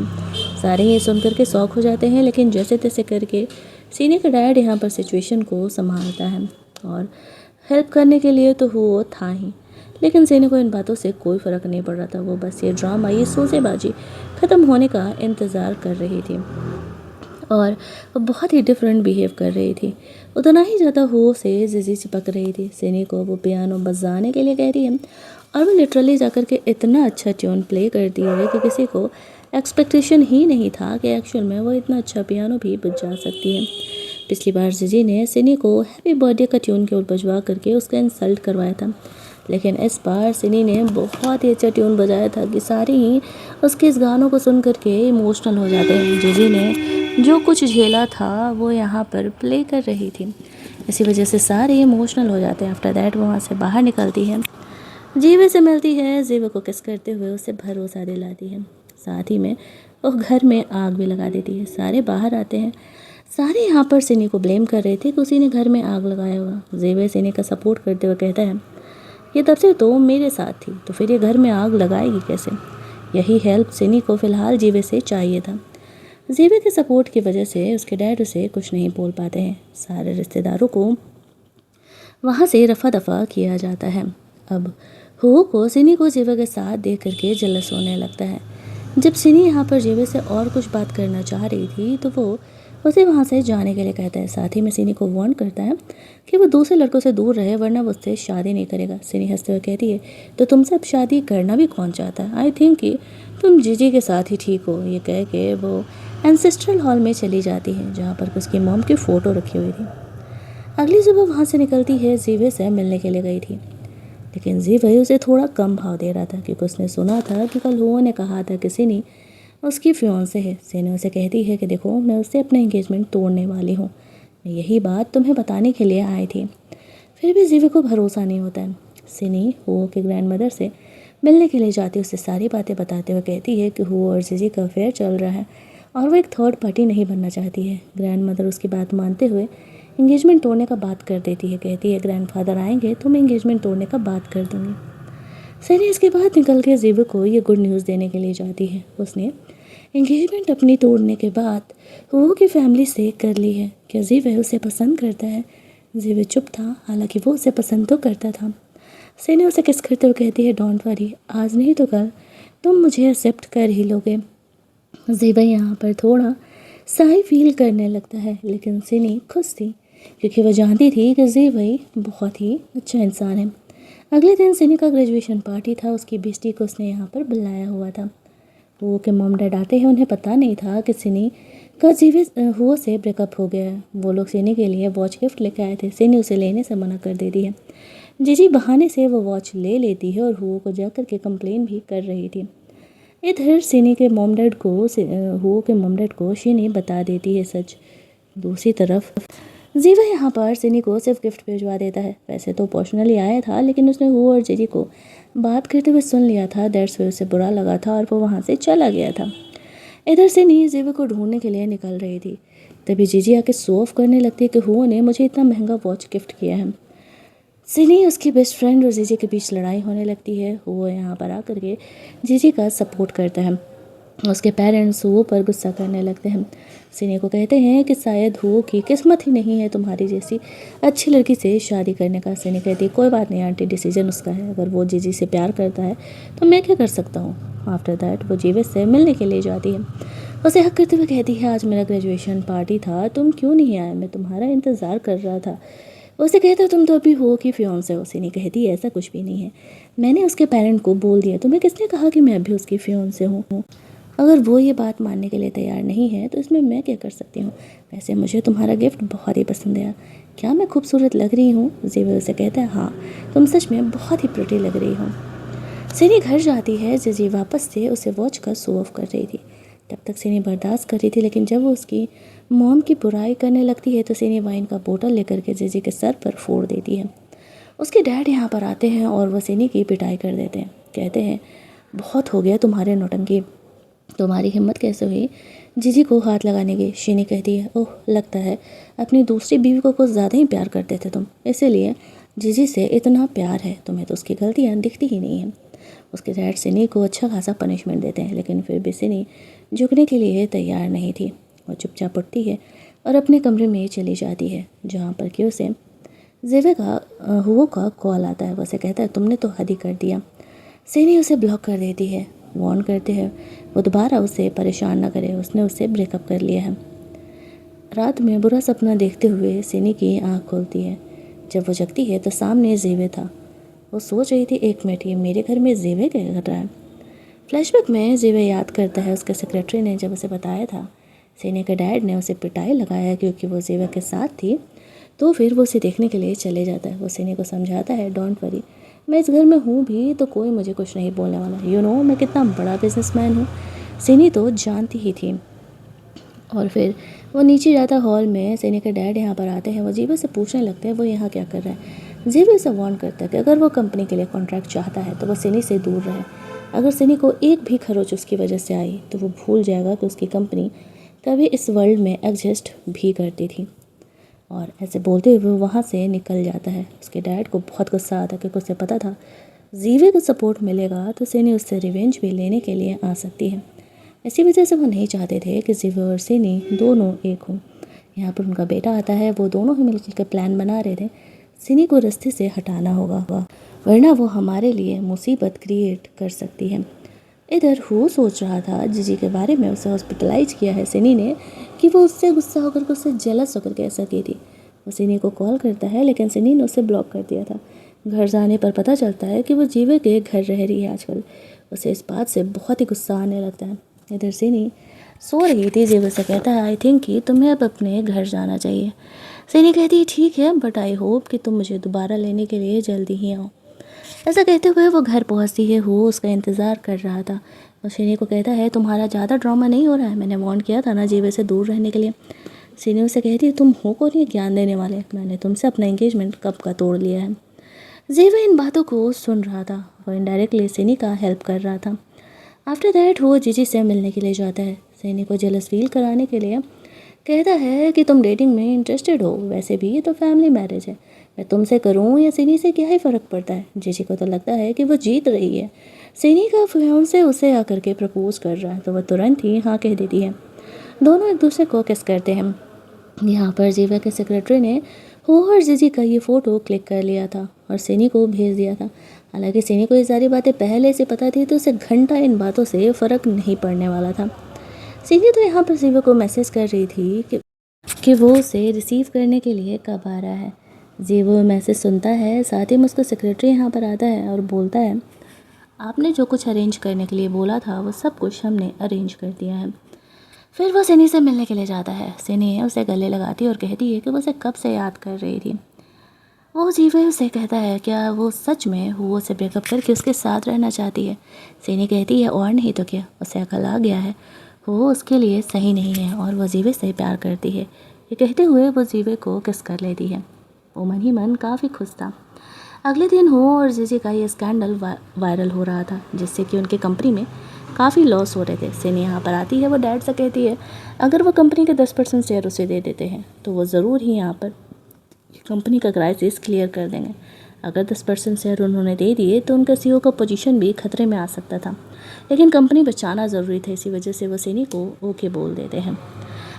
सारे ये सुन करके शौक हो जाते हैं, लेकिन जैसे तैसे करके सीने का डैड यहाँ पर सिचुएशन को संभालता है और हेल्प करने के लिए तो वो था ही, लेकिन सीने को इन बातों से कोई फ़र्क नहीं पड़ रहा था। वो बस ये ड्रामा, ये सोसेबाजी ख़त्म होने का इंतज़ार कर रही थी और वो बहुत ही डिफरेंट बिहेव कर रही थी। उतना ही ज़्यादा हो से जीजी चिपक रही थी। सिनी को वो पियानो बजाने के लिए कह रही है और वो लिटरली जाकर के इतना अच्छा ट्यून प्ले करती है कि किसी को एक्सपेक्टेशन ही नहीं था कि एक्चुअल में वो इतना अच्छा पियानो भी बजा सकती है। पिछली बार जीजी ने सिनी को हैप्पी बर्थडे का ट्यून केवल बजवा करके उसका इंसल्ट करवाया था, लेकिन इस बार सिनी ने बहुत ही अच्छा ट्यून बजाया था कि सारे ही उसके इस गानों को सुन करके इमोशनल हो जाते हैं। जीजी ने जो कुछ झेला था वो यहाँ पर प्ले कर रही थी, इसी वजह से सारे इमोशनल हो जाते हैं। आफ्टर दैट वो वहाँ से बाहर निकलती है, जीवे से मिलती है, जीवे को किस करते हुए उसे भरोसा दिलाती है। साथ ही में वो घर में आग भी लगा देती है। सारे बाहर आते हैं। सारे यहाँ पर सिनी को ब्लेम कर रहे थे कि उसी ने घर में आग लगाया होगा। जीवे सिनी का सपोर्ट करते हुए कहता है, ये तब से तो मेरे साथ थी, तो फिर ये घर में आग लगाएगी कैसे। यही हेल्प सिनी को फ़िलहाल जीवे से चाहिए था। जीवे के सपोर्ट की वजह से उसके डैड उसे कुछ नहीं बोल पाते हैं। सारे रिश्तेदारों को वहाँ से रफा दफा किया जाता है। अब हो को सिनी को जीवे के साथ देख करके जलस होने लगता है। जब सिनी यहाँ पर जीवे से और कुछ बात करना चाह रही थी तो वो उसे वहाँ से जाने के लिए कहता है। साथ ही में सिनी को वार्न करता है कि वो दूसरे लड़कों से दूर रहे, वरना वो उससे शादी नहीं करेगा। सिनी हंसते हुए कहती है, तो तुमसे अब शादी करना भी कौन चाहता है, आई थिंक कि तुम जीजी के साथ ही ठीक हो। ये कह के वो एंसेस्ट्रल हॉल में चली जाती है जहाँ पर उसकी मॉम की फ़ोटो रखी हुई थी। अगली सुबह वहाँ से निकलती है, जीवे से मिलने के लिए गई थी, लेकिन जीवे उसे थोड़ा कम भाव दे रहा था क्योंकि उसने सुना था कि कल हुओ ने कहा था कि सिनी उसकी फियांसे है। सिनी उसे कहती है कि देखो, मैं उससे अपना एंगेजमेंट तोड़ने वाली हूँ, मैं यही बात तुम्हें बताने के लिए आई थी। फिर भी जीवे को भरोसा नहीं होता है। सिनी हुओ के ग्रैंड मदर से मिलने के लिए जाती है, उससे सारी बातें बताते हुए कहती है कि हुओ और जीजी का अफेयर चल रहा है और वो एक थर्ड पार्टी नहीं बनना चाहती है। ग्रैंड मदर उसकी बात मानते हुए एंगेजमेंट तोड़ने का बात कर देती है। कहती है, ग्रैंडफादर आएंगे तो मैं एंगेजमेंट तोड़ने का बात कर दूँगी। सिनी इसके बाद निकल के जीवे को ये गुड न्यूज़ देने के लिए जाती है। उसने एंगेजमेंट अपनी तोड़ने के बाद वो की फैमिली से कर ली है। क्या जीवे उसे पसंद करता है? जीवे चुप था, हालांकि वो उसे पसंद तो करता था। सीने उसे किस करते हुए कहती है, डोंट वरी, आज नहीं तो कल तुम मुझे एक्सेप्ट कर ही लोगे। जीवा यहाँ पर थोड़ा सही फील करने लगता है, लेकिन सिनी खुश थी क्योंकि वह जानती थी कि जीवई बहुत ही अच्छा इंसान है। अगले दिन सिनी का ग्रेजुएशन पार्टी था। उसकी बेस्टी को उसने यहाँ पर बुलाया हुआ था। वो के मॉम डैड आते हैं। उन्हें पता नहीं था कि सिनी का जीवे हुआ से ब्रेकअप हो गया है। वो लोग सिनी के लिए वॉच गिफ्ट लेकर आए थे। सिनी उसे लेने से मना कर देती है। जीजी बहाने से वो वॉच ले लेती है और हुओ को जाकर के कंप्लेन भी कर रही थी। इधर सिनी के मॉम डैड को हुओ के मॉम डैड को सिनी बता देती है सच। दूसरी तरफ जीवा यहाँ पर सिनी को सिर्फ गिफ्ट भिजवा देता है। वैसे तो पर्सनली आया था, लेकिन उसने हुओ और जीजी को बात करते हुए सुन लिया था। दैट्स वे उसे बुरा लगा था और वो वहाँ से चला गया था। इधर सिनी जीवा को ढूंढने के लिए निकल रही थी। तभी जीजी आके शो ऑफ करने लगती है कि हुओ ने मुझे इतना महंगा वॉच गिफ्ट किया है। सिनी, उसकी बेस्ट फ्रेंड और जीजी के बीच लड़ाई होने लगती है। वो यहाँ पर आकर के जीजी का सपोर्ट करता है। उसके पेरेंट्स हुओ पर गुस्सा करने लगते हैं। सिनी को कहते हैं कि शायद हुओ की किस्मत ही नहीं है तुम्हारी जैसी अच्छी लड़की से शादी करने का। सिनी कहती है, कोई बात नहीं आंटी, डिसीजन उसका है। अगर वो जीजी से प्यार करता है तो मैं क्या कर सकता हूँ। आफ्टर दैट वो जीवे से मिलने के लिए जाती है। उसे हक करते हुए कहती है, आज मेरा ग्रेजुएशन पार्टी था, तुम क्यों नहीं आए? मैं तुम्हारा इंतज़ार कर रहा था। उसे कहता, तुम तो अभी हो कि फियोंसे हो। सिनी कहती है, ऐसा कुछ भी नहीं है, मैंने उसके पेरेंट को बोल दिया। तुम्हें किसने कहा कि मैं अभी उसकी फियोंसे हूँ? अगर वो ये बात मानने के लिए तैयार नहीं है तो इसमें मैं क्या कर सकती हूँ? वैसे मुझे तुम्हारा गिफ्ट बहुत ही पसंद आया। क्या मैं खूबसूरत लग रही हूँ? जीवे उसे कहता है, हाँ तुम सच में बहुत ही प्रिटी लग रही हो। सिनी घर जाती है। जीजी वापस से उसे वॉच का शो ऑफ कर रही थी। तब तक सिनी बर्दाश्त कर रही थी, लेकिन जब वो उसकी मॉम की बुराई करने लगती है तो सिनी वाइन का बोतल लेकर के जीजी के सर पर फोड़ देती है। उसके डैड यहाँ पर आते हैं और वह सिनी की पिटाई कर देते हैं। कहते हैं, बहुत हो गया तुम्हारे नौटंकी, तुम्हारी हिम्मत कैसे हुई जीजी को हाथ लगाने की? शिनी कहती है, ओह लगता है अपनी दूसरी बीवी को कुछ ज़्यादा ही प्यार करते थे तुम, इसीलिए जीजी से इतना प्यार है तुम्हें, तो उसकी गलतियाँ दिखती ही नहीं हैं। उसके डैड सिनी को अच्छा खासा पनिशमेंट देते हैं, लेकिन फिर भी सिनी झुकने के लिए तैयार नहीं थी। वो चुपचाप उठती है और अपने कमरे में चली जाती है, जहाँ पर कि उसे जेवे का हुओ का कॉल आता है। वो उसे कहता है, तुमने तो हद ही कर दिया। सिनी उसे ब्लॉक कर देती है। वार्न करते हैं वो दोबारा उसे परेशान ना करे, उसने उससे ब्रेकअप कर लिया है। रात में बुरा सपना देखते हुए सिनी की आँख खुलती है। जब वो जगती है तो सामने जेवे था। वो सोच रही थी, एक मिनट, ये मेरे घर में जेवे क्या कर रहा है? फ्लैशबैक में जेवे याद करता है उसके सेक्रेटरी ने जब उसे बताया था सिनी के डैड ने उसे पिटाई लगाया क्योंकि वो जेवे के साथ थी। तो फिर वो उसे देखने के लिए चले जाता है। वो सिनी को समझाता है, डोंट वरी, मैं इस घर में हूँ भी तो कोई मुझे कुछ नहीं बोलने वाला। यू नो मैं कितना बड़ा बिजनेसमैन हूँ। सिनी तो जानती ही थी। और फिर वो नीचे जाता हॉल में। सिनी के डैड यहाँ पर आते हैं। वो जीवे से पूछने लगते हैं वो यहाँ क्या कर रहा है। जीवे से वार्न करता है कि अगर वो कंपनी के लिए कॉन्ट्रैक्ट चाहता है तो वो सिनी से दूर रहे। अगर सिनी को एक भी खरोच उसकी वजह से आई तो वो भूल जाएगा कि उसकी कंपनी कभी इस वर्ल्ड में एग्जिस्ट भी करती थी। और ऐसे बोलते हुए वो वहाँ से निकल जाता है। उसके डैड को बहुत गुस्सा आता है क्योंकि उसे पता था जीवे को सपोर्ट मिलेगा तो सिनी उससे रिवेंज भी लेने के लिए आ सकती है। इसी वजह से वो नहीं चाहते थे कि जीवे और सिनी दोनों एक हों। यहाँ पर उनका बेटा आता है। वो दोनों ही मिलकर के प्लान बना रहे थे, सिनी को रास्ते से हटाना होगा वरना वो हमारे लिए मुसीबत क्रिएट कर सकती है। इधर वो सोच रहा था जीजी के बारे में। उसे हॉस्पिटलाइज किया है सिनी ने कि वो उससे गुस्सा होकर के, उससे जेलस होकर के ऐसा की थी। वो सिनी को कॉल करता है, लेकिन सिनी ने उसे ब्लॉक कर दिया था। घर जाने पर पता चलता है कि वो जीवे के घर रह रही है आजकल। उसे इस बात से बहुत ही गुस्सा आने लगता है। इधर सिनी सो रही थी। जीवे से कहता है, आई थिंक कि तुम्हें अब अपने घर जाना चाहिए। सिनी कहती है, ठीक है, बट आई होप कि तुम मुझे दोबारा लेने के लिए जल्दी ही आओ। ऐसा कहते हुए वो घर पहुंचती है। वो उसका इंतज़ार कर रहा था। और सिनी को कहता है, तुम्हारा ज़्यादा ड्रामा नहीं हो रहा है? मैंने वार्न किया था ना जीवे से दूर रहने के लिए। सिनी उसे कहती है, तुम हो कौन ये ज्ञान देने वाले? मैंने तुमसे अपना एंगेजमेंट कब का तोड़ लिया है। जीवे इन बातों को सुन रहा था। वो इनडायरेक्टली सिनी का हेल्प कर रहा था। आफ्टर दैट वो जीजी से मिलने के लिए जाता है। सिनी को जेलस फील कराने के लिए कहता है कि तुम डेटिंग में इंटरेस्टेड हो, वैसे भी ये तो फैमिली मैरिज है, मैं तुमसे करूं या सिनी से क्या ही फ़र्क पड़ता है। जीजी को तो लगता है कि वो जीत रही है। सनी का फियांसे उसे आकर के प्रपोज कर रहा है तो वह तुरंत ही हाँ कह देती है। दोनों एक दूसरे को किस करते हैं। यहाँ पर जीवा के सेक्रेटरी ने हो और जीजी का ये फ़ोटो क्लिक कर लिया था और सनी को भेज दिया था। हालांकि सनी को ये सारी बातें पहले से पता थी तो उसे घंटा इन बातों से फ़र्क नहीं पड़ने वाला था। सनी तो यहाँ पर जीवा को मैसेज कर रही थी कि वो उसे रिसीव करने के लिए कब आ रहा है। जीवा मैसेज सुनता है, साथ ही में उसका सेक्रेटरी यहाँ पर आता है और बोलता है, आपने जो कुछ अरेंज करने के लिए बोला था वो सब कुछ हमने अरेंज कर दिया है। फिर वो सनी से मिलने के लिए जाता है। सनी उसे गले लगाती और कहती है कि वो उसे कब से याद कर रही थी। वो जीवे उसे कहता है क्या वो सच में वो उसे ब्रेकअप करके उसके साथ रहना चाहती है। सनी कहती है और नहीं तो क्या, उसे अकल आ गया है, वो उसके लिए सही नहीं है और वो जीवे से प्यार करती है। ये कहते हुए वो जीवे को किस कर लेती है। वो मन ही मन काफ़ी खुश था। अगले दिन हो और जीजी का ये स्कैंडल वायरल हो रहा था जिससे कि उनकी कंपनी में काफ़ी लॉस हो रहे थे। सनी यहाँ पर आती है, वो डैड से कहती है अगर वो कंपनी के 10% शेयर उसे दे देते हैं तो वो ज़रूर ही यहाँ पर कंपनी का क्राइसिस क्लियर कर देंगे। अगर 10% शेयर उन्होंने दे दिए तो उनका सीईओ का पोजीशन भी खतरे में आ सकता था, लेकिन कंपनी बचाना ज़रूरी था, इसी वजह से वो सनी को ओके बोल देते हैं।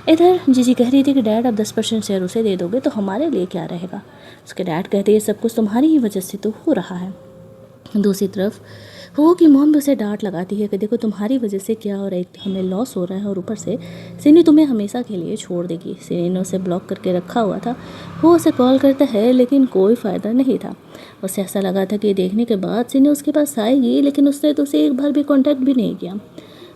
इधर जीजी कह रही थी कि डैड आप 10% शेयर उसे दे दोगे तो हमारे लिए क्या रहेगा। उसके डैड कहते हैं सब कुछ तुम्हारी ही वजह से तो हो रहा है। दूसरी तरफ हो कि मॉम भी उसे डांट लगाती है कि देखो तुम्हारी वजह से क्या हो रहा है, हमें लॉस हो रहा है और ऊपर से सिनी तुम्हें हमेशा के लिए छोड़ देगी। सिनी ने उसे ब्लॉक करके रखा हुआ था। वो उसे कॉल करता है लेकिन कोई फ़ायदा नहीं था। उसे ऐसा लगा था कि देखने के बाद सिनी उसके पास आएगी, लेकिन उसने तो उसे एक बार भी कॉन्टैक्ट भी नहीं किया।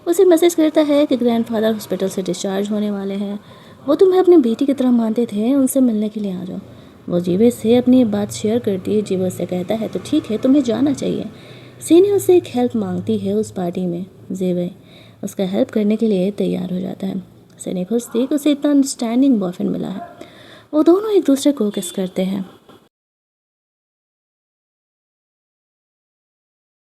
उसे मैसेज करता है कि ग्रैंडफादर हॉस्पिटल से डिस्चार्ज होने वाले हैं, वो तुम्हें अपनी बेटी की तरह मानते थे, उनसे मिलने के लिए आ जाओ। वो जीवे से अपनी बात शेयर करती है। जीवे उससे कहता है तो ठीक है, तुम्हें जाना चाहिए। सीनी उससे एक हेल्प मांगती है उस पार्टी में। जीवे उसका हेल्प करने के लिए तैयार हो जाता है। सनी खुश थी कि उसे इतना अंडरस्टैंडिंग बॉयफ्रेंड मिला है। वो दोनों एक दूसरे को किस करते हैं।